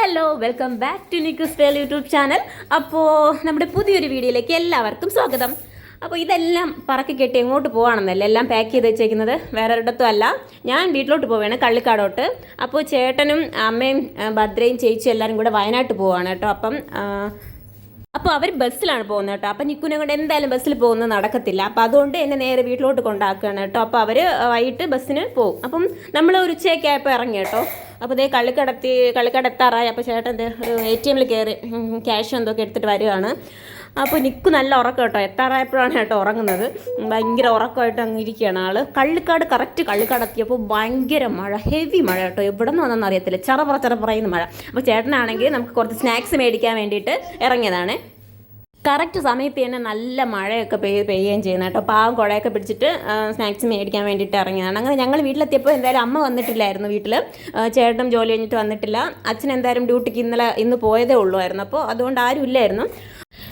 Hello welcome back to Nikku style YouTube channel. അപ്പോൾ നമ്മുടെ പുതിയൊരു വീഡിയോയിലേക്ക് എല്ലാവർക്കും സ്വാഗതം. അപ്പോൾ ഇതെല്ലാം പറക്കി കെട്ടി എങ്ങോട്ട് പോവാണെന്നല്ല എല്ലാം പാക്ക് ചെയ്ത് വെച്ചേക്കുന്നത്, വേറെ ഒരിടത്തും അല്ല. ഞാൻ വീട്ടിലോട്ട് പോവുകയാണ്, കള്ളിക്കാടോട്ട്. അപ്പോൾ ചേട്ടനും അമ്മയും ഭദ്രയും ചേച്ചിയും എല്ലാവരും കൂടെ വയനാട്ട് പോവുകയാണ് കേട്ടോ. അപ്പോൾ അവർ ബസ്സിലാണ് പോകുന്നത് കേട്ടോ. അപ്പം നിക്കുനെ കൊണ്ട് എന്തായാലും ബസ്സിൽ പോകുന്നത് നടക്കത്തില്ല. അപ്പം അതുകൊണ്ട് എന്നെ നേരെ വീട്ടിലോട്ട് കൊണ്ടാക്കുകയാണ് കേട്ടോ. അപ്പോൾ അവർ വൈകിട്ട് ബസ്സിന് പോകും. അപ്പം നമ്മൾ ഒരു ഉച്ചയൊക്കെ ആയപ്പോൾ ഇറങ്ങി കേട്ടോ. അപ്പോൾ ഇതേ കള്ളിക്കട എത്താറായി. അപ്പോൾ ചേട്ടൻ ഒരു ATM കയറി ക്യാഷ് എന്തൊക്കെ എടുത്തിട്ട് വരികയാണ്. അപ്പോൾ നിക്കു നല്ല ഉറക്കം കേട്ടോ. എത്താറായപ്പോഴാണ് കേട്ടോ ഉറങ്ങുന്നത്. ഭയങ്കര ഉറക്കമായിട്ട് അങ്ങ് ഇരിക്കുകയാണ് ആൾ. കറക്റ്റ് കള്ളിക്കാട് എത്തിയപ്പോൾ ഭയങ്കര മഴ, ഹെവി മഴ കേട്ടോ. എവിടെ നിന്ന് വന്നെന്ന് അറിയത്തില്ല, ചെറപറയുന്ന മഴ. അപ്പോൾ ചേട്ടനാണെങ്കിൽ നമുക്ക് കുറച്ച് സ്നാക്സ് മേടിക്കാൻ വേണ്ടിയിട്ട് ഇറങ്ങിയതാണ്. കറക്റ്റ് സമയത്ത് തന്നെ നല്ല മഴയൊക്കെ പെയ്യുകയും ചെയ്യുന്നത് കേട്ടോ. പാവം കുടയൊക്കെ പിടിച്ചിട്ട് സ്നാക്സ് മേടിക്കാൻ വേണ്ടിയിട്ട് ഇറങ്ങിയതാണ്. അങ്ങനെ ഞങ്ങൾ വീട്ടിലെത്തിയപ്പോൾ എന്തായാലും അമ്മ വന്നിട്ടില്ലായിരുന്നു വീട്ടിൽ. ചേട്ടനും ജോലി കഴിഞ്ഞിട്ട് വന്നിട്ടില്ല. അച്ഛൻ എന്തായാലും ഡ്യൂട്ടിക്ക് ഇന്ന് പോയതേ ഉള്ളൂമായിരുന്നു. അപ്പോൾ അതുകൊണ്ട് ആരും ഇല്ലായിരുന്നു.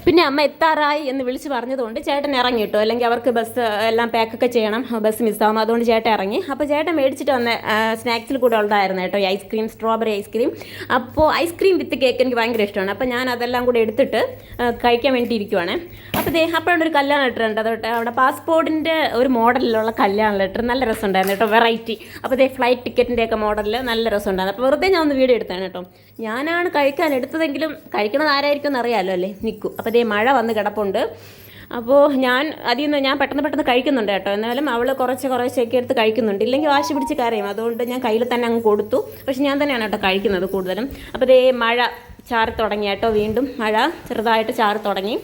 പിന്നെ അമ്മ എത്താറായി എന്ന് വിളിച്ച് പറഞ്ഞതുകൊണ്ട് ചേട്ടൻ ഇറങ്ങി കേട്ടോ. അല്ലെങ്കിൽ അവർക്ക് ബസ് എല്ലാം പാക്കൊക്കെ ചെയ്യണം, ബസ് മിസ്സാവും. അതുകൊണ്ട് ചേട്ടൻ ഇറങ്ങി. അപ്പോൾ ചേട്ടൻ മേടിച്ചിട്ട് വന്ന സ്നാക്സിൽ കൂടെ ഉണ്ടായിരുന്നു കേട്ടോ ഈ ഐസ്ക്രീം, സ്ട്രോബെറി ഐസ്ക്രീം. അപ്പോൾ ഐസ്ക്രീം വിത്ത് കേക്ക് എനിക്ക് ഭയങ്കര ഇഷ്ടമാണ്. അപ്പോൾ ഞാൻ അതെല്ലാം കൂടെ എടുത്തിട്ട് കഴിക്കാൻ വേണ്ടി ഇരിക്കുവാണ്. അപ്പോൾ അപ്പോഴാണ് ഒരു കല്യാണ ലെറ്റർ ഉണ്ട്. അതോട്ട് അവിടെ പാസ്പോർട്ടിൻ്റെ ഒരു മോഡലിലുള്ള കല്യാണ ലെറ്റർ, നല്ല രസമുണ്ടായിരുന്നു കേട്ടോ, വെറൈറ്റി. അപ്പോൾ ഫ്ലൈറ്റ് ടിക്കറ്റിൻ്റെയൊക്കെ മോഡലിൽ നല്ല രസമുണ്ടായിരുന്നു. അപ്പോൾ വെറുതെ ഞാൻ ഒന്ന് വീഡിയോ എടുത്താണ് കേട്ടോ. ഞാനാണ് കഴിക്കാൻ എടുത്തതെങ്കിലും കഴിക്കണത് ആരായിരിക്കും എന്ന് അറിയാമല്ലോ അല്ലേ, നിൽക്കും. അപ്പോൾ മഴ വന്ന് കിടപ്പുണ്ട്. അപ്പോൾ ഞാൻ പെട്ടെന്ന് കഴിക്കുന്നുണ്ട് കേട്ടോ. എന്നാലും അവൾ കുറച്ചൊക്കെ എടുത്ത് കഴിക്കുന്നുണ്ട്. ഇല്ലെങ്കിൽ വാശി പിടിച്ച് കരയും. അതുകൊണ്ട് ഞാൻ കയ്യിൽ തന്നെ അങ്ങ് കൊടുത്തു. പക്ഷെ ഞാൻ തന്നെയാണ് കേട്ടോ കഴിക്കുന്നത് കൂടുതലും. അപ്പോൾ മഴ ചാറി തുടങ്ങി കേട്ടോ. വീണ്ടും മഴ ചെറുതായിട്ട് ചാറി തുടങ്ങി.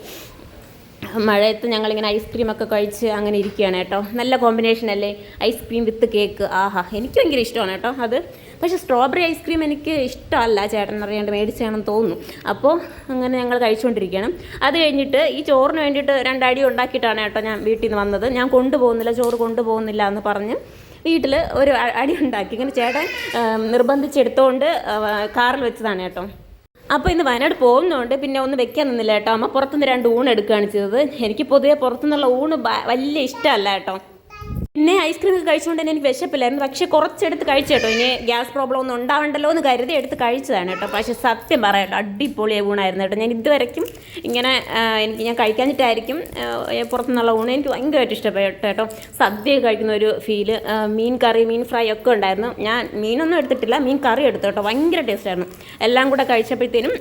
മഴയത്ത് ഞങ്ങളിങ്ങനെ ഐസ്ക്രീമൊക്കെ കഴിച്ച് അങ്ങനെ ഇരിക്കുകയാണ് കേട്ടോ. നല്ല കോമ്പിനേഷൻ അല്ലേ, ഐസ്ക്രീം വിത്ത് കേക്ക്. ആഹാ, എനിക്ക് ഭയങ്കര ഇഷ്ടമാണ് കേട്ടോ അത്. പക്ഷേ സ്ട്രോബെറി ഐസ്ക്രീം എനിക്ക് ഇഷ്ടമല്ല, ചേട്ടൻ അറിയാണ്ട് മേടിച്ചാണെന്ന് തോന്നുന്നു. അപ്പോൾ അങ്ങനെ ഞങ്ങൾ കഴിച്ചുകൊണ്ടിരിക്കുകയാണ്. അത് കഴിഞ്ഞിട്ട് ഈ ചോറിന് വേണ്ടിയിട്ട് 2 അടി ഉണ്ടാക്കിയിട്ടാണ് കേട്ടോ ഞാൻ വീട്ടിൽ നിന്ന് വന്നത്. ഞാൻ ചോറ് കൊണ്ടുപോകുന്നില്ല എന്ന് പറഞ്ഞ് വീട്ടിൽ ഒരു അടി ഉണ്ടാക്കി. ഇങ്ങനെ ചേട്ടൻ നിർബന്ധിച്ചെടുത്തുകൊണ്ട് കാറിൽ വെച്ചതാണ് കേട്ടോ. അപ്പോൾ ഇന്ന് വയനാട് പോകുന്നതുകൊണ്ട് പിന്നെ ഒന്നും വെക്കാൻ നിന്നില്ല കേട്ടോ. അമ്മ പുറത്തുനിന്ന് 2 ഊണ് എടുക്കുകയാണ് ചെയ്തത്. എനിക്ക് പൊതുവെ പുറത്തുനിന്നുള്ള ഊണ് വലിയ ഇഷ്ടമല്ല കേട്ടോ. പിന്നെ ഐസ്ക്രീം ഒക്കെ കഴിച്ചുകൊണ്ട് തന്നെ എനിക്ക് വിശപ്പില്ലായിരുന്നു. പക്ഷേ കുറച്ചെടുത്ത് കഴിച്ചു കേട്ടോ. ഇനി ഗ്യാസ് പ്രോബ്ലം ഒന്നും ഉണ്ടാവണ്ടല്ലോ എന്ന് കരുതി എടുത്ത് കഴിച്ചതാണ് കേട്ടോ. പക്ഷേ സത്യം പറയാം, അടിപൊളി ഊണായിരുന്നു കേട്ടോ. ഞാൻ ഇതുവരെയ്ക്കും ഇങ്ങനെ ഞാൻ കഴിക്കാഞ്ഞിട്ടായിരിക്കും പുറത്തുനിന്നുള്ള ഊണ് എനിക്ക് ഭയങ്കരമായിട്ട് ഇഷ്ടപ്പെട്ടു കേട്ടോ. സദ്യ കഴിക്കുന്ന ഒരു ഫീല്. മീൻ കറി, മീൻ ഫ്രൈ ഒക്കെ ഉണ്ടായിരുന്നു. ഞാൻ മീനൊന്നും എടുത്തിട്ടില്ല, മീൻ കറി എടുത്തു കേട്ടോ. ഭയങ്കര ടേസ്റ്റായിരുന്നു. എല്ലാം കൂടെ കഴിച്ചപ്പോഴത്തേനും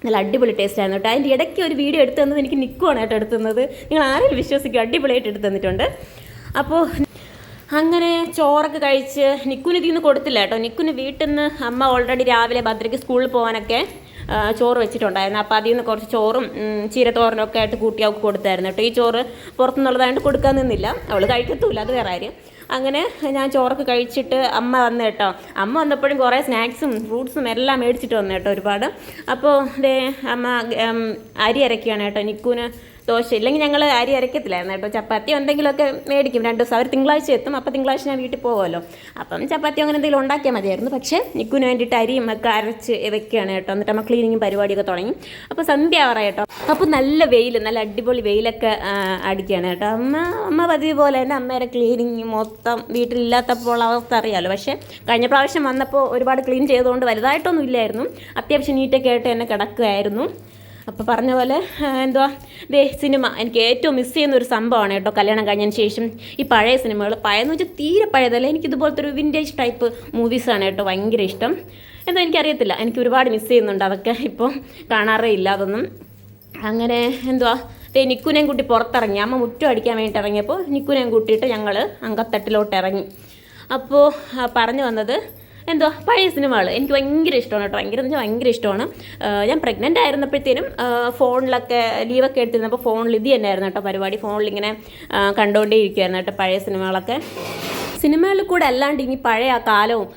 നല്ല അടിപൊളി ടേസ്റ്റ് ആയിരുന്നു കേട്ടോ. അതിൻ്റെ ഇടയ്ക്ക് ഒരു വീഡിയോ എടുത്തു തന്നത് എനിക്ക് നിൽക്കുവാണ് കേട്ടോ എടുത്തുന്നത്. നിങ്ങൾ ആരും വിശ്വസിക്കും, അടിപൊളിയായിട്ട് എടുത്തു തന്നിട്ടുണ്ട്. അപ്പോൾ അങ്ങനെ ചോറൊക്കെ കഴിച്ച് നിക്കുന് ഇതിന്ന് കൊടുത്തില്ല കേട്ടോ. നിക്കുന് വീട്ടിൽ നിന്ന് അമ്മ ഓൾറെഡി രാവിലെ ഭദ്രയ്ക്ക് സ്കൂളിൽ പോകാനൊക്കെ ചോറ് വെച്ചിട്ടുണ്ടായിരുന്നു. അപ്പോൾ അതിൽ നിന്ന് കുറച്ച് ചോറും ചീരത്തോരനൊക്കെ ആയിട്ട് കൂട്ടി അവൾക്ക് കൊടുത്തായിരുന്നു കേട്ടോ. ഈ ചോറ് പുറത്തുനിന്നുള്ളതായിട്ട് കൊടുക്കാൻ നിന്നില്ല, അവൾ കഴിക്കത്തുമില്ല, അത് വേറെ കാര്യം. അങ്ങനെ ഞാൻ ചോറൊക്കെ കഴിച്ചിട്ട് അമ്മ വന്നു കേട്ടോ. അമ്മ വന്നപ്പോഴും കുറേ സ്നാക്സും ഫ്രൂട്ട്സും എല്ലാം മേടിച്ചിട്ട് വന്നു കേട്ടോ, ഒരുപാട്. അപ്പോൾ അമ്മ അരി അരയ്ക്കുകയാണ് കേട്ടോ. നിക്കുന് ദോശ ഇല്ലെങ്കിൽ ഞങ്ങൾ അരി അരയ്ക്കത്തില്ലായിരുന്നു കേട്ടോ. ചപ്പാത്തി എന്തെങ്കിലുമൊക്കെ മേടിക്കും 2 ദിവസം. അവർ തിങ്കളാഴ്ച എത്തും. അപ്പോൾ തിങ്കളാഴ്ച ഞാൻ വീട്ടിൽ പോകുമല്ലോ. അപ്പം ചപ്പാത്തി അങ്ങനെ എന്തെങ്കിലും ഉണ്ടാക്കിയാൽ മതിയായിരുന്നു. പക്ഷേ നിക്കുന് വേണ്ടിയിട്ട് അരിയും ഒക്കെ അരച്ച് വെക്കുകയാണ് കേട്ടോ. എന്നിട്ട് അമ്മ ക്ലീനിങ്ങും പരിപാടിയൊക്കെ തുടങ്ങി. അപ്പോൾ സന്ധ്യ ആവാറായി കേട്ടോ. അപ്പോൾ നല്ല വെയിൽ, നല്ല അടിപൊളി വെയിലൊക്കെ അടിക്കുകയാണ് കേട്ടോ. അമ്മ പതിവ് പോലെ തന്നെ അമ്മയുടെ ക്ലീനിങ് മൊത്തം വീട്ടിലില്ലാത്തപ്പോൾ അവസ്ഥ അറിയാമല്ലോ. പക്ഷേ കഴിഞ്ഞ പ്രാവശ്യം വന്നപ്പോൾ ഒരുപാട് ക്ലീൻ ചെയ്തുകൊണ്ട് വലുതായിട്ടൊന്നും ഇല്ലായിരുന്നു. അത്യാവശ്യം നീറ്റൊക്കെ ആയിട്ട് തന്നെ കിടക്കുകയായിരുന്നു. അപ്പോൾ പറഞ്ഞ പോലെ സിനിമ എനിക്ക് ഏറ്റവും മിസ് ചെയ്യുന്ന ഒരു സംഭവമാണ് കേട്ടോ. കല്യാണം കഴിഞ്ഞതിന് ശേഷം ഈ പഴയ സിനിമകൾ, പഴയെന്ന് വെച്ചാൽ തീരെ പഴയതല്ല, എനിക്കിതുപോലത്തെ ഒരു വിൻറ്റേജ് ടൈപ്പ് മൂവീസാണ് കേട്ടോ ഭയങ്കര ഇഷ്ടം. എന്താ എനിക്കറിയത്തില്ല, എനിക്ക് ഒരുപാട് മിസ് ചെയ്യുന്നുണ്ട് അതൊക്കെ. ഇപ്പോൾ കാണാറേ ഇല്ല അതൊന്നും. അങ്ങനെ നിക്കുനെയും കൂട്ടി പുറത്തിറങ്ങി. അമ്മ മുറ്റം അടിക്കാൻ വേണ്ടിയിട്ട് ഇറങ്ങിയപ്പോൾ നിക്കുനെയും കൂട്ടിയിട്ട് ഞങ്ങൾ അങ്കത്തട്ടിലോട്ട് ഇറങ്ങി. അപ്പോൾ പറഞ്ഞു വന്നത് പഴയ സിനിമകൾ എനിക്ക് ഭയങ്കര ഇഷ്ടമാണ് കേട്ടോ. ഭയങ്കര ഇഷ്ടമാണ്. ഞാൻ പ്രഗ്നൻ്റ് ആയിരുന്നപ്പോഴത്തേനും ഫോണിലൊക്കെ ലീവൊക്കെ എടുത്തിരുന്നപ്പോൾ ഫോണിൽ ഇത് തന്നെയായിരുന്നു കേട്ടോ പരിപാടി. ഫോണിലിങ്ങനെ കണ്ടുകൊണ്ടേ ഇരിക്കുമായിരുന്നു കേട്ടോ പഴയ സിനിമകളൊക്കെ. സിനിമകളിൽ കൂടെ അല്ലാണ്ട് ഇനി പഴയ ആ കാലവും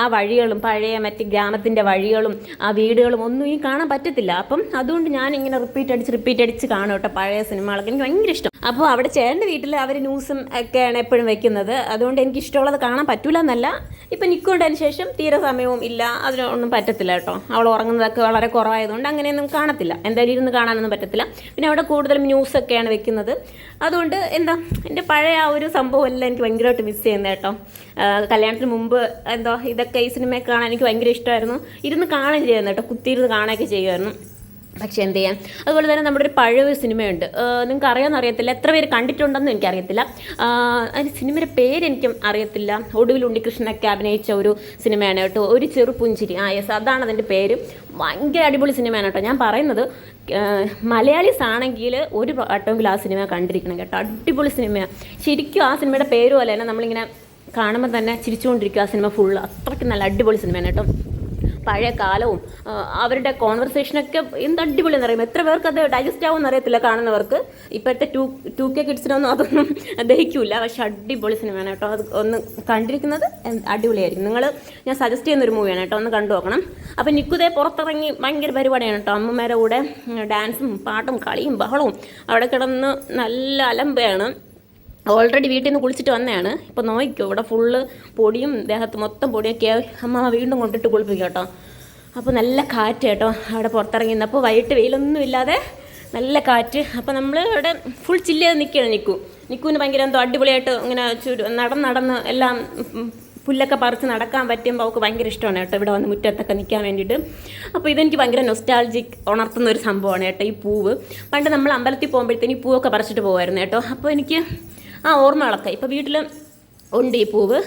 ആ വഴികളും, പഴയ മറ്റ് ഗ്രാമത്തിൻ്റെ വഴികളും ആ വീടുകളും ഒന്നും ഇനി കാണാൻ പറ്റത്തില്ല. അപ്പം അതുകൊണ്ട് ഞാൻ ഇങ്ങനെ റിപ്പീറ്റ് അടിച്ച് കാണും കേട്ടോ പഴയ സിനിമകളൊക്കെ. എനിക്ക് ഭയങ്കര ഇഷ്ടം. അപ്പോൾ അവിടെ ചേട്ടൻ്റെ വീട്ടിൽ അവർ ന്യൂസും ഒക്കെയാണ് എപ്പോഴും വെക്കുന്നത്. അതുകൊണ്ട് എനിക്ക് ഇഷ്ടമുള്ളത് കാണാൻ പറ്റൂല എന്നല്ല, ഇപ്പം നിൽക്കൊണ്ടതിന് ശേഷം തീരെ സമയവും ഇല്ല, അതിനൊന്നും പറ്റത്തില്ല കേട്ടോ. അവൾ ഉറങ്ങുന്നതൊക്കെ വളരെ കുറവായതുകൊണ്ട് അങ്ങനെയൊന്നും കാണത്തില്ല, എന്തായാലും ഇരുന്ന് കാണാനൊന്നും പറ്റത്തില്ല. പിന്നെ അവിടെ കൂടുതലും ന്യൂസൊക്കെയാണ് വെക്കുന്നത്. അതുകൊണ്ട് എന്താ എൻ്റെ പഴയ ആ ഒരു സംഭവമെല്ലാം എനിക്ക് ഭയങ്കരമായിട്ട് മിസ് ചെയ്യുന്നത് കേട്ടോ. കല്യാണത്തിന് മുമ്പ് എന്തോ ഇതൊക്കെ ഈ സിനിമയൊക്കെ കാണാൻ എനിക്ക് ഭയങ്കര ഇഷ്ടമായിരുന്നു. ഇരുന്ന് കാണുകയും ചെയ്യുന്നു കേട്ടോ, കുത്തിയിരുന്ന് കാണുകയൊക്കെ ചെയ്യുമായിരുന്നു. പക്ഷെ എന്ത് ചെയ്യാം. അതുപോലെ തന്നെ നമ്മുടെ ഒരു പഴയ സിനിമയുണ്ട്, നിങ്ങൾക്ക് അറിയാമെന്ന് അറിയത്തില്ല, എത്ര പേര് കണ്ടിട്ടുണ്ടെന്നും എനിക്കറിയത്തില്ല. അതിന് സിനിമയുടെ പേരെനിക്കും അറിയത്തില്ല. ഒടുവിൽ ഉണ്ണികൃഷ്ണനൊക്കെ അഭിനയിച്ച ഒരു സിനിമയാണ് കേട്ടോ, ഒരു ചെറു പുഞ്ചിരി. യെസ്, അതാണ് അതിൻ്റെ പേര്. ഭയങ്കര അടിപൊളി സിനിമയാണ് കേട്ടോ. ഞാൻ പറയുന്നത് മലയാളീസ് ആണെങ്കിൽ ഒരു വട്ടമെങ്കിലും ആ സിനിമ കണ്ടിരിക്കണം കേട്ടോ. അടിപൊളി സിനിമയാണ് ശരിക്കും. ആ സിനിമയുടെ പേര് പോലെ തന്നെ നമ്മളിങ്ങനെ കാണുമ്പോൾ തന്നെ ചിരിച്ചുകൊണ്ടിരിക്കും. ആ സിനിമ ഫുള്ള് അത്രയ്ക്ക് നല്ല അടിപൊളി സിനിമയാണ് കേട്ടോ. പഴയ കാലവും അവരുടെ കോൺവെർസേഷനൊക്കെ എന്ത് അടിപൊളിയെന്ന് അറിയുമ്പോൾ എത്ര പേർക്ക് അത് ഡൈജസ്റ്റ് ആവുമെന്ന് അറിയത്തില്ല കാണുന്നവർക്ക്. ഇപ്പോഴത്തെ 2K കിഡ്സിനൊന്നും അതൊന്നും ദഹിക്കില്ല. പക്ഷെ അടിപൊളി സിനിമയാണ് കേട്ടോ. അത് ഒന്ന് കണ്ടിരിക്കുന്നത് അടിപൊളിയായിരിക്കും. ഞാൻ സജസ്റ്റ് ചെയ്യുന്നൊരു മൂവിയാണ് കേട്ടോ, ഒന്ന് കണ്ടു നോക്കണം. അപ്പം നിക്കുതേ പുറത്തിറങ്ങി ഭയങ്കര പരിപാടിയാണ് കേട്ടോ. അമ്മമാരുടെ കൂടെ ഡാൻസും പാട്ടും കളിയും ബഹളവും അവിടെ കിടന്ന് നല്ല അലമ്പയാണ്. ഓൾറെഡി വീട്ടിൽ നിന്ന് കുളിച്ചിട്ട് വന്നതാണ്. ഇപ്പോൾ നോക്കിക്കോ, ഇവിടെ ഫുള്ള് പൊടിയും ദേഹത്ത് മൊത്തം പൊടിയൊക്കെ അമ്മ വീണ്ടും കൊണ്ടിട്ട് കുളിപ്പിക്കും കേട്ടോ. അപ്പോൾ നല്ല കാറ്റ് കേട്ടോ അവിടെ പുറത്തിറങ്ങി നിന്നപ്പോൾ. വൈകിട്ട് വെയിലൊന്നും ഇല്ലാതെ നല്ല കാറ്റ്. അപ്പോൾ നമ്മൾ ഇവിടെ ഫുൾ ചില്ല് ചെയ്ത് നിൽക്കുകയാണ്. നിക്കുവിന് ഭയങ്കര എന്തോ അടിപൊളിയായിട്ട് ഇങ്ങനെ നടന്ന് എല്ലാം പുല്ലൊക്കെ പറിച്ച് നടക്കാൻ പറ്റുമ്പോൾ അവൾക്ക് ഭയങ്കര ഇഷ്ടമാണ് കേട്ടോ ഇവിടെ വന്ന് മുറ്റത്തൊക്കെ നിൽക്കാൻ വേണ്ടിയിട്ട്. അപ്പോൾ ഇതെനിക്ക് ഭയങ്കര നൊസ്റ്റാൾജിക് ഉണർത്തുന്ന ഒരു സംഭവമാണ് കേട്ടോ ഈ പൂവ്. പണ്ട് നമ്മൾ അമ്പലത്തിൽ പോകുമ്പോഴത്തേന് ഈ പൂവൊക്കെ പറിച്ചിട്ട് പോകുമായിരുന്നു കേട്ടോ. അപ്പോൾ എനിക്ക് ഓർമ്മകളൊക്കെ ഇപ്പോൾ വീട്ടിൽ ഉണ്ട് ഈ പൂവ്.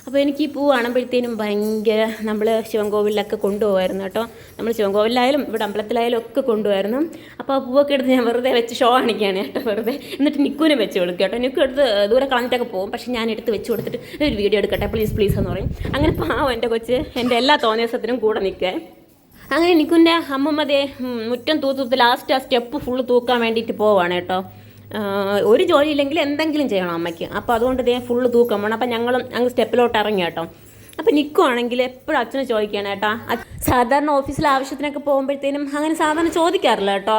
അപ്പോൾ എനിക്ക് ഈ പൂ കാണുമ്പോഴത്തേനും ഭയങ്കര നമ്മൾ ശിവൻകോവിലൊക്കെ കൊണ്ടുപോകുമായിരുന്നു കേട്ടോ. നമ്മൾ ശിവൻകോവിലായാലും ഇവിടെ അമ്പലത്തിലായാലും ഒക്കെ കൊണ്ടുപോകായിരുന്നു. അപ്പോൾ ആ പൂവൊക്കെ എടുത്ത് ഞാൻ വെറുതെ വെച്ച് ഷോ കാണിക്കുകയാണ് കേട്ടോ, വെറുതെ. എന്നിട്ട് നിക്കുവിനെ വെച്ച് കൊടുക്കുക കേട്ടോ. നിക്കു എടുത്ത് ദൂരെ കളഞ്ഞിട്ടൊക്കെ പോകും. പക്ഷേ ഞാൻ എടുത്ത് വെച്ച് കൊടുത്തിട്ട് ഒരു വീഡിയോ എടുക്കട്ടെ പ്ലീസ് എന്ന് പറയും. അങ്ങനെ പാവം എൻ്റെ കൊച്ച് എൻ്റെ എല്ലാ തോന്നിയസത്തിനും കൂടെ നിൽക്കുക. അങ്ങനെ നിക്കുവിൻ്റെ അമ്മമ്മതേ മുറ്റം തൂത്ത് ലാസ്റ്റ് ആ സ്റ്റെപ്പ് ഫുള്ള് തൂക്കാൻ വേണ്ടിയിട്ട് പോവാണ് കേട്ടോ. ഒരു ജോലിയില്ലെങ്കിൽ എന്തെങ്കിലും ചെയ്യണം അമ്മയ്ക്ക്. അപ്പോൾ അതുകൊണ്ട് ഇതേ ഫുള്ള് തൂക്കം വേണം. അപ്പം ഞങ്ങളും അങ്ങ് സ്റ്റെപ്പിലോട്ട് ഇറങ്ങി കേട്ടോ. അപ്പം നിൽക്കുവാണെങ്കിൽ എപ്പോഴും അച്ഛനെ ചോദിക്കുകയാണ് കേട്ടോ. സാധാരണ ഓഫീസിൽ ആവശ്യത്തിനൊക്കെ പോകുമ്പോഴത്തേനും അങ്ങനെ സാധാരണ ചോദിക്കാറില്ല കേട്ടോ.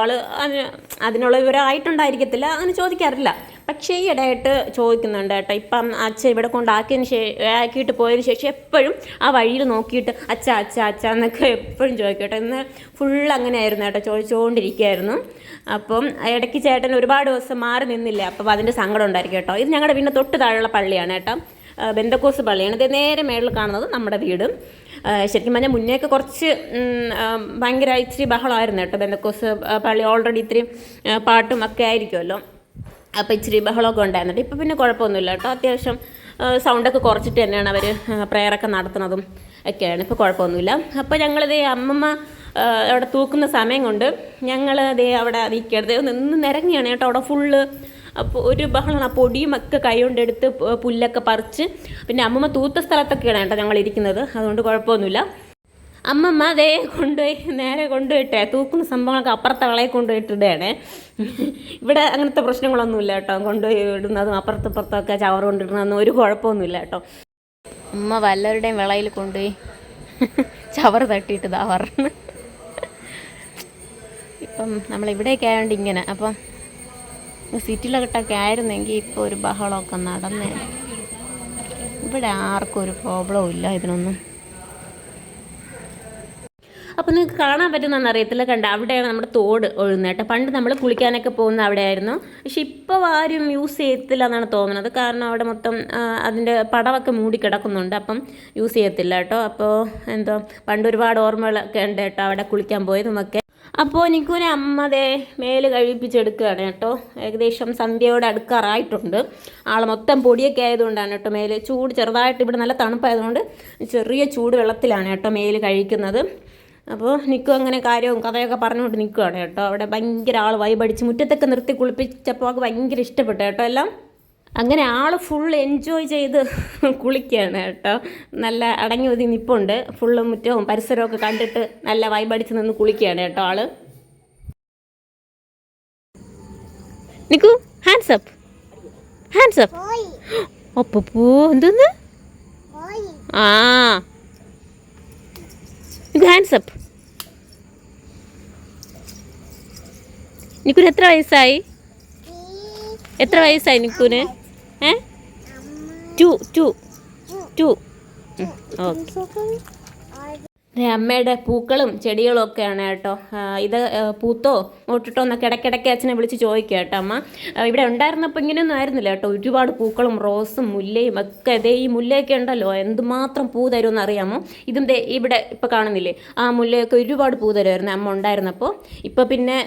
അതിനുള്ള വിവരമായിട്ടുണ്ടായിരിക്കത്തില്ല, അങ്ങനെ ചോദിക്കാറില്ല. പക്ഷേ ഈ ഇടയായിട്ട് ചോദിക്കുന്നുണ്ട് കേട്ടോ. ഇപ്പം അച്ഛൻ ഇവിടെ ആക്കിയിട്ട് പോയതിന് ശേഷം എപ്പോഴും ആ വഴിയിൽ നോക്കിയിട്ട് അച്ഛ എന്നൊക്കെ എപ്പോഴും ചോദിക്കും കേട്ടോ. ഇന്ന് ഫുൾ അങ്ങനെ ആയിരുന്നു കേട്ടോ, ചോദിച്ചുകൊണ്ടിരിക്കുകയായിരുന്നു. അപ്പം ഇടയ്ക്ക് ചേട്ടൻ ഒരുപാട് ദിവസം മാറി നിന്നില്ല. അപ്പം അതിൻ്റെ സങ്കടം ഉണ്ടായിരിക്കും കേട്ടോ. ഇത് ഞങ്ങളുടെ വീടിൻ്റെ തൊട്ട് താഴെയുള്ള പള്ളിയാണ് കേട്ടോ, ബെന്തക്കോസ് പള്ളിയാണ്. ഇത് നേരെ മേളിൽ കാണുന്നത് നമ്മുടെ വീട്. ശരിക്കും പറഞ്ഞാൽ മുന്നേയൊക്കെ കുറച്ച് ഭയങ്കര ഇച്ചിരി ബഹളമായിരുന്നു കേട്ടോ. ബെന്തക്കോസ് പള്ളി ഓൾറെഡി ഇത്തിരി പാട്ടും ഒക്കെ ആയിരിക്കുമല്ലോ. അപ്പോൾ ഇച്ചിരി ബഹളമൊക്കെ ഉണ്ടായിരുന്നുണ്ട്. ഇപ്പോൾ പിന്നെ കുഴപ്പമൊന്നുമില്ല കേട്ടോ. അത്യാവശ്യം സൗണ്ടൊക്കെ കുറച്ചിട്ട് തന്നെയാണ് അവർ പ്രെയറൊക്കെ നടത്തുന്നതും ഒക്കെയാണ്. ഇപ്പോൾ കുഴപ്പമൊന്നുമില്ല. അപ്പോൾ ഞങ്ങളിതേ അമ്മമ്മ അവിടെ തൂക്കുന്ന സമയം കൊണ്ട് ഞങ്ങൾ അതേ അവിടെ നിൽക്കരുത് നിന്ന് നിരങ്ങിയാണ് കേട്ടോ അവിടെ ഫുള്ള്. അപ്പോൾ ഒരു ബഹളമാണ്. ആ പൊടിയും ഒക്കെ കൈ കൊണ്ടെടുത്ത് പുല്ലൊക്കെ പറിച്ച്, പിന്നെ അമ്മമ്മ തൂത്ത സ്ഥലത്തൊക്കെയാണ് കേട്ടോ ഞങ്ങൾ ഇരിക്കുന്നത്. അതുകൊണ്ട് കുഴപ്പമൊന്നുമില്ല. അമ്മമ്മ അതേ നേരെ കൊണ്ടുപോയിട്ടേ തൂക്കുന്ന സംഭവങ്ങളൊക്കെ അപ്പുറത്തെ കളയിൽ കൊണ്ടുപോയിട്ടിടുകയാണ്. ഇവിടെ അങ്ങനത്തെ പ്രശ്നങ്ങളൊന്നുമില്ല കേട്ടോ. കൊണ്ടുപോയി ഇടുന്നതും അപ്പുറത്തപ്പുറത്തൊക്കെ ചവറ് കൊണ്ടിടുന്നതൊന്നും ഒരു കുഴപ്പമൊന്നുമില്ല കേട്ടോ. അമ്മ വല്ലവരുടെയും വിളയിൽ കൊണ്ടുപോയി ചവറ് തട്ടിയിട്ട് ഇതാ പറഞ്ഞു. ഇപ്പം നമ്മളിവിടെയൊക്കെ ആയതുകൊണ്ട് ഇങ്ങനെ. അപ്പം സിറ്റിയിലൊക്കെ ആയിരുന്നെങ്കിൽ ഇപ്പോൾ ഒരു ബഹളമൊക്കെ നടന്നേ. ഇവിടെ ആർക്കും ഒരു പ്രോബ്ലവും ഇല്ല ഇതിനൊന്നും. അപ്പോൾ നിങ്ങൾക്ക് കാണാൻ പറ്റുന്നതെന്ന് അറിയത്തില്ല, കണ്ട അവിടെയാണ് നമ്മുടെ തോട് ഒഴുകുന്നത് കേട്ടോ. പണ്ട് നമ്മൾ കുളിക്കാനൊക്കെ പോകുന്ന അവിടെയായിരുന്നു. പക്ഷെ ഇപ്പോൾ ആരും യൂസ് ചെയ്യത്തില്ല എന്നാണ് തോന്നുന്നത്. കാരണം അവിടെ മൊത്തം അതിൻ്റെ പടമൊക്കെ മൂടി കിടക്കുന്നുണ്ട്. അപ്പം യൂസ് ചെയ്യത്തില്ല കേട്ടോ. അപ്പോൾ എന്തോ പണ്ട് ഒരുപാട് ഓർമ്മകളൊക്കെ ഉണ്ട് കേട്ടോ അവിടെ കുളിക്കാൻ പോയതുമൊക്കെ. അപ്പോൾ എനിക്കൊരു അമ്മതേ മേല് കഴിപ്പിച്ചെടുക്കുകയാണ് കേട്ടോ. ഏകദേശം സന്ധ്യയോടെ അടുക്കാറായിട്ടുണ്ട്. ആൾ മൊത്തം പൊടിയൊക്കെ ആയതുകൊണ്ടാണ് കേട്ടോ മേല് ചൂട് ചെറുതായിട്ട്. ഇവിടെ നല്ല തണുപ്പായതുകൊണ്ട് ചെറിയ ചൂട് വെള്ളത്തിലാണ് കേട്ടോ മേല് കഴിക്കുന്നത്. അപ്പോൾ നിൽക്കും അങ്ങനെ കാര്യവും കഥയൊക്കെ പറഞ്ഞുകൊണ്ട് നിൽക്കുകയാണ് കേട്ടോ. അവിടെ ഭയങ്കര ആൾ വൈബടിച്ച് മുറ്റത്തൊക്കെ നിർത്തി കുളിപ്പിച്ചപ്പോൾ അവൾക്ക് ഭയങ്കര ഇഷ്ടപ്പെട്ടു കേട്ടോ എല്ലാം. അങ്ങനെ ആൾ ഫുൾ എൻജോയ് ചെയ്ത് കുളിക്കുകയാണ് കേട്ടോ. നല്ല അടങ്ങി ഒതുങ്ങി നിൽപ്പുണ്ട്. ഫുള്ള് മുറ്റവും പരിസരവും ഒക്കെ കണ്ടിട്ട് നല്ല വൈബടിച്ച് നിന്ന് കുളിക്കുകയാണ് കേട്ടോ ആള്. നിക്കു ഹാൻഡ്സ് അപ്പ്, ഹാൻഡ്സ് അപ്പ്. ഒപ്പപ്പോ എന്തോന്ന് നിക്കു ഹാൻഡ്സ് അപ്പ്. നിക്കുന് എത്ര വയസ്സായി? എത്ര വയസ്സായി നിക്കൂന്? 2 2 2. ഓക്കെ. അമ്മയുടെ പൂക്കളും ചെടികളും ഒക്കെയാണ് കേട്ടോ. ഇത് പൂത്തോ മോട്ടിട്ടോ എന്നൊക്കെ ഇടയ്ക്കിടയ്ക്ക് അച്ഛനെ വിളിച്ച് ചോദിക്കുക കേട്ടോ അമ്മ. ഇവിടെ ഉണ്ടായിരുന്നപ്പോൾ ഇങ്ങനെയൊന്നും ആയിരുന്നില്ല കേട്ടോ. ഒരുപാട് പൂക്കളും റോസും മുല്ലയും ഒക്കെ. ഇതേ ഈ മുല്ലയൊക്കെ ഉണ്ടല്ലോ, എന്തുമാത്രം പൂ തരുമെന്ന് അറിയാമോ? ഇതും ദേ ഇവിടെ ഇപ്പോൾ കാണുന്നില്ലേ, ആ മുല്ലയൊക്കെ ഒരുപാട് പൂ തരുമായിരുന്നു അമ്മ ഉണ്ടായിരുന്നപ്പോൾ. ഇപ്പോൾ പിന്നെ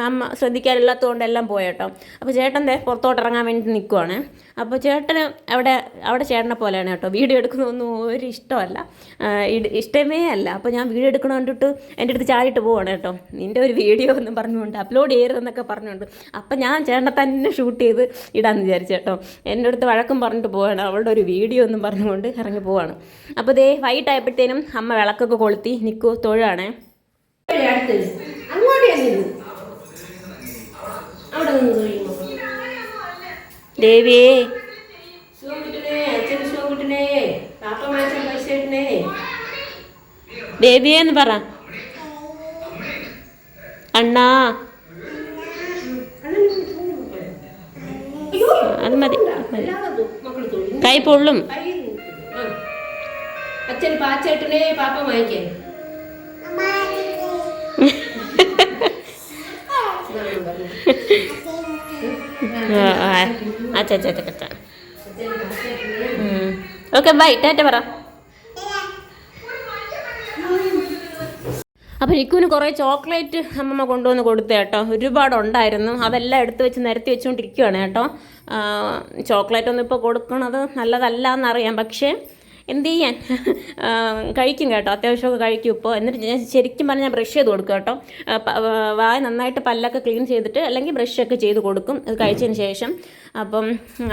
അമ്മ ശ്രദ്ധിക്കാനില്ലാത്തതുകൊണ്ട് എല്ലാം പോയേട്ടോ. അപ്പോൾ ചേട്ടൻ ദേ പുറത്തോട്ട് ഇറങ്ങാൻ വേണ്ടി നിൽക്കുവാണ്. അപ്പോൾ ചേട്ടന് അവിടെ ചേട്ടനെ പോലെയാണ് കേട്ടോ. വീഡിയോ എടുക്കുന്നതൊന്നും ഒരു ഇഷ്ടമല്ല, ഇഷ്ടമേ അല്ല. അപ്പോൾ ഞാൻ വീഡിയോ എടുക്കണം കണ്ടിട്ട് എൻ്റെ അടുത്ത് ചാടിയിട്ട് പോവാണ് കേട്ടോ. നിൻ്റെ ഒരു വീഡിയോ എന്നും പറഞ്ഞുകൊണ്ട് അപ്ലോഡ് ചെയ്യരുതെന്നൊക്കെ പറഞ്ഞുകൊണ്ട്. അപ്പം ഞാൻ ചേട്ടനെ തന്നെ ഷൂട്ട് ചെയ്ത് ഇടാമെന്ന് വിചാരിച്ചു കേട്ടോ. എൻ്റെ അടുത്ത് വഴക്കം പറഞ്ഞിട്ട് പോവാണ്, അവളുടെ ഒരു വീഡിയോ എന്നും പറഞ്ഞുകൊണ്ട് ഇറങ്ങി പോവാണ്. അപ്പോൾ ഇതേ വൈകിട്ട് ആയപ്പോഴത്തേനും അമ്മ വിളക്കൊക്കെ കൊളുത്തി നിൽക്കൂ തൊഴാണ്. ദേവിയേ ദേവിയെന്ന് പറ. അണ്ണാ അത് മതി, കൈ പൊള്ളും. അച്ഛൻ പാച്ചേട്ടനെ പാപ്പ വാങ്ങിക്കേ. ഓക്കെ ബൈ, ടാറ്റ പറ. അപ്പോൾ നിക്കുവിന് കുറേ ചോക്ലേറ്റ് അമ്മമ്മ കൊണ്ടുവന്ന് കൊടുത്തു കേട്ടോ. ഒരുപാടുണ്ടായിരുന്നു, അതെല്ലാം എടുത്ത് വെച്ച് നിരത്തി വെച്ചുകൊണ്ടിരിക്കുകയാണ് കേട്ടോ. ചോക്ലേറ്റ് ഒന്നും ഇപ്പോൾ കൊടുക്കണത് നല്ലതല്ല എന്നറിയാം, പക്ഷേ എന്ത് ചെയ്യാൻ, കഴിക്കും കേട്ടോ, അത്യാവശ്യമൊക്കെ കഴിക്കും ഇപ്പോൾ. എന്നിട്ട് ഞാൻ ശരിക്കും പറഞ്ഞാൽ ബ്രഷ് ചെയ്ത് കൊടുക്കും കേട്ടോ. വായ നന്നായിട്ട് പല്ലൊക്കെ ക്ലീൻ ചെയ്തിട്ട് അല്ലെങ്കിൽ ബ്രഷൊക്കെ ചെയ്ത് കൊടുക്കും അത് കഴിച്ചതിന് ശേഷം. അപ്പം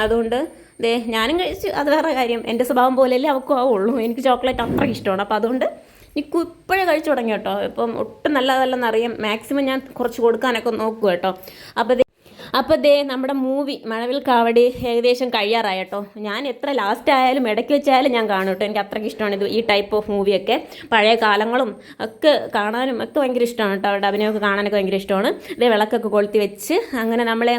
അതുകൊണ്ട് ദേ ഞാനും കഴിച്ചു, അത് വേറെ കാര്യം. എൻ്റെ സ്വഭാവം പോലെയല്ലേ അവൾക്കും ആവുള്ളൂ. എനിക്ക് ചോക്ലേറ്റ് അത്ര ഇഷ്ടമാണ്. അപ്പോൾ അതുകൊണ്ട് നിക്കു ഇപ്പോഴേ കഴിച്ചു തുടങ്ങി കേട്ടോ. ഇപ്പം ഒട്ടും നല്ലതല്ലെന്നറിയാം, മാക്സിമം ഞാൻ കുറച്ച് കൊടുക്കാനൊക്കെ നോക്കും കേട്ടോ. അപ്പോൾ ദേ നമ്മുടെ മൂവി മഴവിൽ കാവടി ഏകദേശം കഴിയാറായി കേട്ടോ. ഞാൻ എത്ര ലാസ്റ്റ് ആയാലും ഇടയ്ക്ക് വെച്ചായാലും ഞാൻ കാണും കേട്ടോ. എനിക്ക് അത്രയ്ക്ക് ഇഷ്ടമാണ് ഇത്, ഈ ടൈപ്പ് ഓഫ് മൂവിയൊക്കെ. പഴയ കാലങ്ങളും ഒക്കെ കാണാനും ഒക്കെ ഭയങ്കര ഇഷ്ടമാണ് കേട്ടോ. അവരുടെ അഭിനയമൊക്കെ കാണാനൊക്കെ ഭയങ്കര ഇഷ്ടമാണ്. ഇതേ വിളക്കൊക്കെ കൊളുത്തി വെച്ച് അങ്ങനെ നമ്മളെ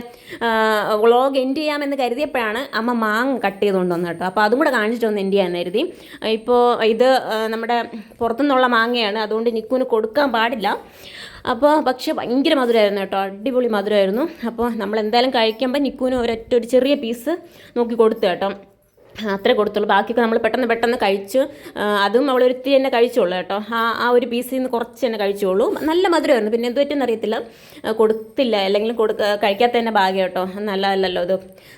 വ്ളോഗ് എൻഡ് ചെയ്യാമെന്ന് കരുതിയപ്പോഴാണ് അമ്മ മാങ്ങ കട്ട് ചെയ്ത് കൊണ്ടുവന്നത് കേട്ടോ. അപ്പോൾ അതും കൂടെ കാണിച്ചിട്ടൊന്ന് എൻഡ് ചെയ്യാമെന്ന് കരുതി. ഇപ്പോൾ ഇത് നമ്മുടെ പുറത്തുനിന്നുള്ള മാങ്ങയാണ്, അതുകൊണ്ട് നിക്കുവിന് കൊടുക്കാൻ പാടില്ല. അപ്പോൾ പക്ഷേ ഭയങ്കര മധുരമായിരുന്നു കേട്ടോ, അടിപൊളി മധുരമായിരുന്നു. അപ്പോൾ നമ്മൾ എന്തായാലും കഴിക്കുമ്പോൾ നിക്കുവിന് ഒരു ചെറിയ പീസ് നോക്കി കൊടുത്തു കേട്ടോ. അത്രേ കൊടുത്തുള്ളൂ, ബാക്കിയൊക്കെ നമ്മൾ പെട്ടെന്ന് കഴിച്ചു. അതും അവളൊരുത്തി തന്നെ കഴിച്ചോളൂ കേട്ടോ. ആ ഒരു പീസിൽ നിന്ന് കുറച്ച് തന്നെ കഴിച്ചോളൂ. നല്ല മധുരമായിരുന്നു, പിന്നെ എന്ത് പറ്റുമെന്ന് അറിയത്തില്ല, കൊടുത്തില്ല. അല്ലെങ്കിൽ കഴിക്കാത്ത തന്നെ ഭാഗ്യം കേട്ടോ. നല്ലതല്ലല്ലോ ഇത്,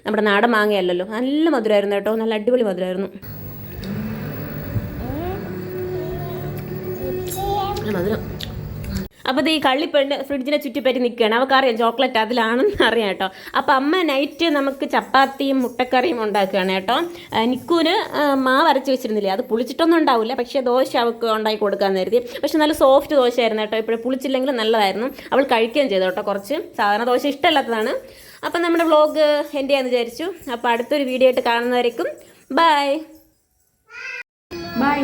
നമ്മുടെ നാടൻ മാങ്ങയല്ലല്ലോ. നല്ല മധുരമായിരുന്നു കേട്ടോ, നല്ല അടിപൊളി മധുരമായിരുന്നു. മധുരം. അപ്പോൾ ഈ കള്ളിപ്പെണ്ണ് ഫ്രിഡ്ജിനെ ചുറ്റിപ്പറ്റി നിൽക്കുകയാണ്. അവൾക്കറിയാം ചോക്ലേറ്റ് അതിലാണെന്ന് അറിയാം കേട്ടോ. അപ്പോൾ അമ്മ നൈറ്റ് നമുക്ക് ചപ്പാത്തിയും മുട്ടക്കറിയും ഉണ്ടാക്കുകയാണ് കേട്ടോ. നിക്കുവിന് മാവ് അരച്ച് വെച്ചിരുന്നില്ലേ, അത് പുളിച്ചിട്ടൊന്നും ഉണ്ടാവില്ല, പക്ഷേ ദോശ അവൾക്ക് ഉണ്ടാക്കി കൊടുക്കാമെന്ന് കരുതി. പക്ഷേ നല്ല സോഫ്റ്റ് ദോശയായിരുന്നു കേട്ടോ. ഇപ്പോഴും പുളിച്ചില്ലെങ്കിലും നല്ലതായിരുന്നു. അവൾ കഴിക്കുകയും ചെയ്തു കേട്ടോ. കുറച്ച് സാധാരണ ദോശ ഇഷ്ടമല്ലാത്തതാണ്. അപ്പം നമ്മുടെ വ്ളോഗ് എൻ്റെ ആണെന്ന് വിചാരിച്ചു. അപ്പോൾ അടുത്തൊരു വീഡിയോ ആയിട്ട് കാണുന്നവരേക്കും ബൈ. ബൈ.